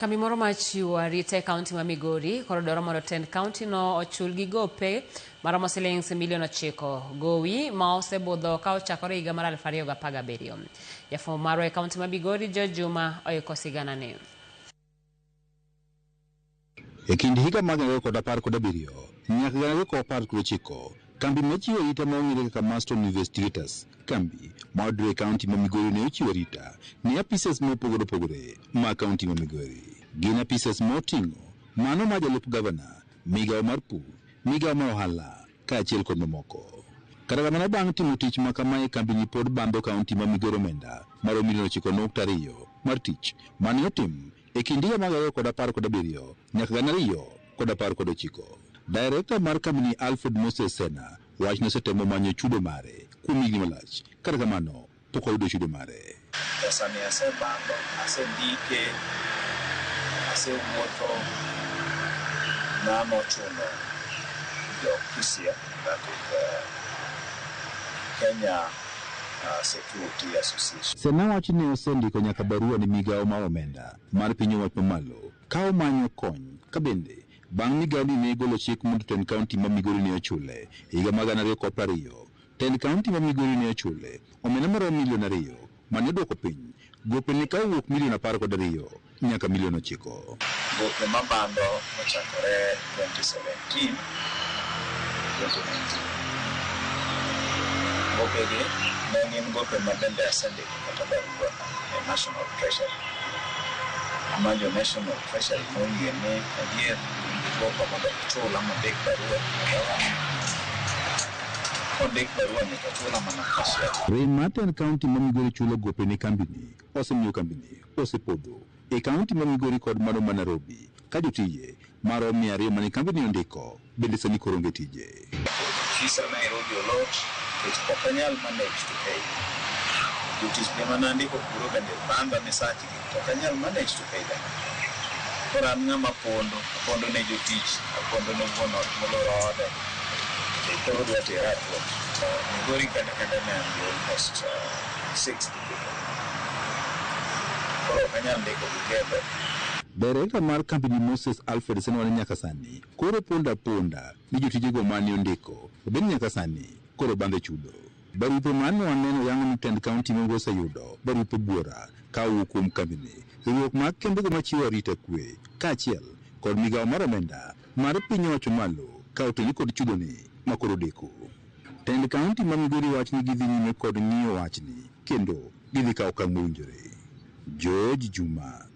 Kambi moro machiwo arita e kaunti ma Migori koro dwaro mondo tend kaunti no ochul gi gope maromo silings milion 9 gowi ma osebudho ka ochakore higa mar 2017. Jafwambo marwa e kaunti ma Migori George Juma oiko sigana ne. E kind higa mag 2017 nyaka 2019, kambi machiwo arita maong'ere kaka Marston Investigators, kambi ma odre e kaunti ma Migori ne ochiwo arita ne apisas mopogore opogore ma kaunti ma Migori. Gin apisas moting'o mano ma jalup gavana, migawo mar pur, migawo mar ohala, kaachiel kod mamoko. Kata kamano bang' timo tich ma kamae, kambi ni pod bando kaunti ma Migori omenda maromo milion 9.2 mar tich mane otim e kind higa mag 2017 nyaka 2019. Director mar kambi ni Alfred Moses Sena wach ne setemo manyo chudo mare kuom higni malach. Kata kamano pok oyudo chudo mare. Pesa ni asebando, asendike, asewuotho nano chuno jo KISEA, that is Kenya Security Association. Sena wach ne osendiko nyaka barua ni migawo mar omenda mar piny owacho mamalo ka omanyo kony ka bende bang' migawo ni ne golo chik mondo tend kaunti ma Migori ne ochule higa mag 2020. Tend kaunti ma Migori ne ochule omenda maromo milion 2 mane dwoko piny gope ne kawuok milion 12 nyaka milion 9. Gope mabando ochakore 2017 gope gi ne gin gope mabende asendiko kata barua e National Treasury amajo National Treasury moyie ne adier gope mondo chula mondik barua kondik barua ni chula mana kasya. Rem mar kaunti ma Migori chulo gope ne kambini osemiyo kambini osepodho e kaunti ma Migori kod mano ma Nairobi ka jotije maromo 200 mane kambini ondiko bende sani koro onge tije. Kisa Nairobi a lot, it's Pokanyal managed to pay. It is Pimanandiko Kuro and the Banda Misaki, Pokanyal managed to pay them. For Angama Pondo Nejo teach, a Pondo Novo not Molorada, they told what they had for. Migori can almost 60 people. For Pokanyal they could together. Director mar kambi Moses Alfred Sena wani nyaka sani koro ponda ni jotije go mane ondiko ben nyaka sani koro bande chudo. Barupe mane waneno yango ni tend kaunti ma Migori yudo barupe buora ka wuok kuom kambini riwruok mar kembe go machiwo arita kwe kaachiel kod migawo mar omenda mar piny owacho malo ka oteli kod chudo ni makoro deko. Tend kaunti ma Migori wach ni gidhi nyime kod ng'iyo wachni kendo gidhi kawo okang' mowinjore. George Juma,